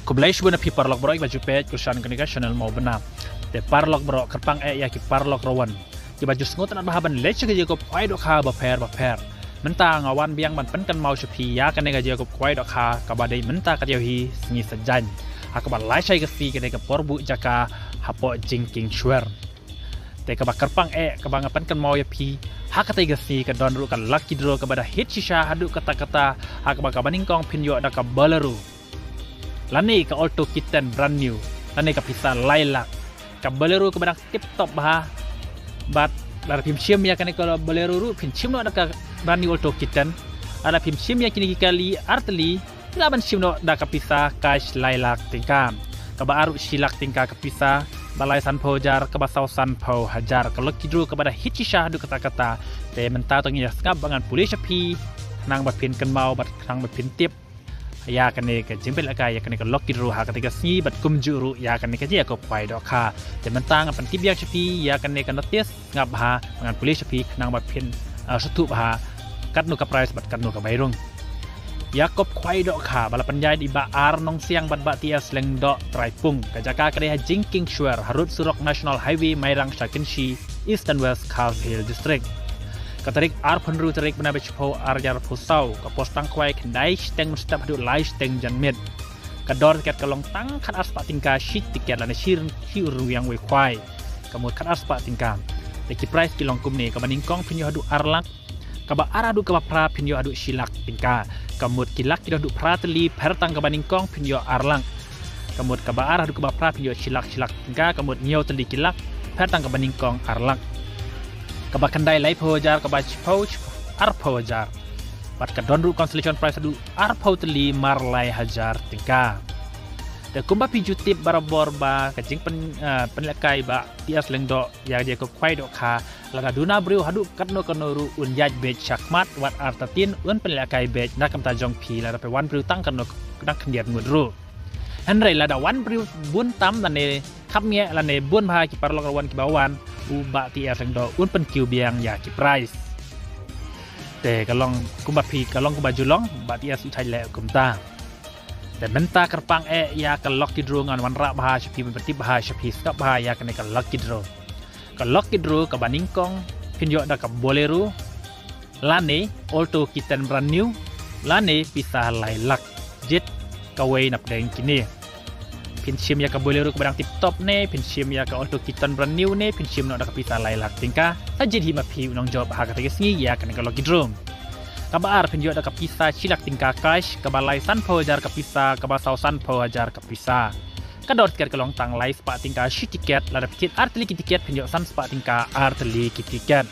Kublai shbun api parlok bro baju pet kusan kenika channel mau benar. Te parlok bro kerpang ya ki parlok rawan. Ki baju sengot nak bahaban lece ke jakob kwai dok ha baper. Mentang awan biang ban pen kan mau sepi ya kenika jakob kwai dok ha kabadai menta ka hi sengi sejan. Akaban lai sai ke fi kenika porbu jaka hapo jingking shwer. Te kabak kerpang kabang pen kan mau ya pi hakata ke fi ka don ru kan lucky draw kabada hit shisha hadu kata-kata hakabak kabaningkong pinyo da ka baleru. Lani ka auto kitten brand new, lani ka pisa lailak, ka bolero ka barang tip top bah, bat lar pim sim ya kan ka bolero ru pim sim no ada ka brand new auto kitten, ada pim sim ya kini kali artli, laban sim no da ka pisa cash lailak tingkam, ka baru silak tingka ka pisa balai san pojar ka basau san po hajar ka lucky draw ka bada hitchisha du kata-kata, te menta tong ya skap bangan pulis api, nang bat pin kan mau bat nang bat pin tip. Ya kan ni ke jempel akai ya kan ni ke lock kiru ha ketika si bat kumjuru ya kan ni ke dia ko pai dok ha te mentang apan tibiak sepi ya kan ni ke notis ngap ha ngan polis sepi nang bat pin setu ha kat nu ka price bat kat nu ka bairung Yakob kwai dok ha bala penjai di ba ar nong siang bat bat tia sleng dok traipung ka jaka ke dia jingking shwer harut surok national highway mairang shakinshi east and west Carl Hill district Katarik ar penru tarik benar becupo ar jar pusau ke postang kwai kendai steng mustap hadu lai steng janmit kador tiket kalong tang kan aspa tingka shit tiket lana shirin hiuru yang we kwai kamu kan aspa tingka teki price kilong kumni kabaningkong pinyo hadu arlak kaba aradu kaba pra pinyo hadu silak tingka kamut kilak kilong hadu pra teli pertang kabaningkong pinyo arlang kamut kaba aradu kaba pra pinyo silak tingka kamut nyo teli kilak pertang kabaningkong arlak Kaba kendai lai pojar kaba chipau arpojar. Pat kadon ru constellation price adu arpau teli marlai hajar tingka. De kumba piju tip barabor ba kajing penlekai ba tias lengdo ya dia ko kwai dok kha laga duna briu hadu katno kanoru unjaj bej syakmat wat artatin un penlekai bej nakam tajong pi la pe wan briu tang kano nak kendiat ngudru. Henry lada wan briu bun tam lane khap nge lane bun ba ki parlok rawan ki bawan uba tia sengdo un pen kiu biang ya ki price te kalong kumba pi kalong kumba julong ba tia su thai le kumta te menta kerpang ya ka lucky draw ngan wan ra ba shapi berti ba shapi skap ba ya ka lucky draw ka baningkong pinyo da ka bolero lane auto kitten brand new lane pisah lailak jet kawai nap deng kini pinsim ya ka bolero ke barang tip top ne pinsim ya ka auto kitten brand new ne pinsim no da kapita lailak tingka saja di mapi unang job ha ka tegesngi ya kan ka logi drum kabar pinjo da kapisa silak tingka cash ka balai san pojar kapisa ka basau san pojar kapisa ka dot tiket kalong tang lai spa tingka shi tiket la tiket artli ki tiket pinjo san spa tingka artli ki tiket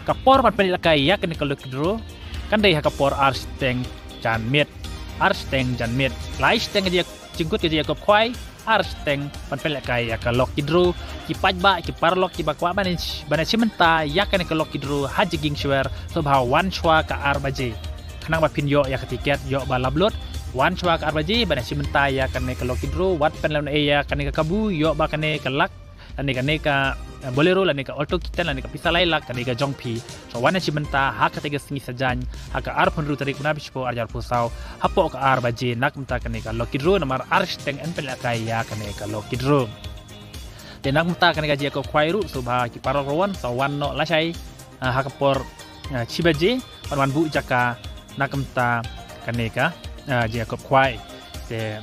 ka por pan penilaka ya kan ka logi drum kan dai ha ka por arsteng janmit lai steng dia jengkut ke dia kop kwai arsteng pan pelekai ya ka lock kidro ki pajba ki parlok ki bakwa banan simenta ya kan ka lock kidro haji ging shwer sobha wan chwa ka arbaje kanang ba pinyo ya ka tiket yo balablot wan chwa ka arbaje banan simenta ya kan ka lock kidro wat pen lawan ya kan ka kabu yo ba kan ka lak lani ka bolero lani ka auto kitten lani ka pisa lailak lani ka jongpi so wana simenta ha ka tegas ngi sajan ha ka ar penru tarik na bispo arjar pusau hapo ka ar baje nak menta kan ka lock kidro namar arsteng en pelakai ya kan ka lock kidro de nak menta kan ka je ko khwairu subha ki parok rawan so wan no lasai ha ka por chibaje wan bu jaka nak menta kan ka je ko khwai de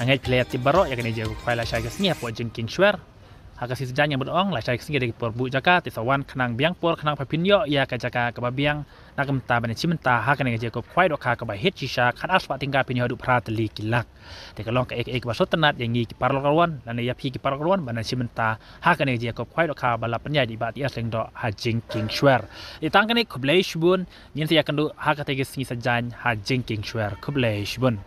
angai player tibaro ya kan je ko khwai lasai ka sni hapo jengking shwer Haka si sejanya berdoang lah cari kesini dari porbu jaka tisawan kenang biang por kenang papinyo ya ka jaka ka babiang nak menta bani cimenta haka ne jakob kwai dok ka ba hit shisha kan aspa tingka pinyo hadu prateli kilak te kalong ka ek basot tenat yang ngi ki parlok rawan dan ya pi ki parlok rawan bani cimenta haka ne jakob kwai dok ka bala penya di bat ya seng do hajing king shwer itang kan ni kublai shbun yin ya kan do haka te gesni sajan hajing king shwer kublai shbun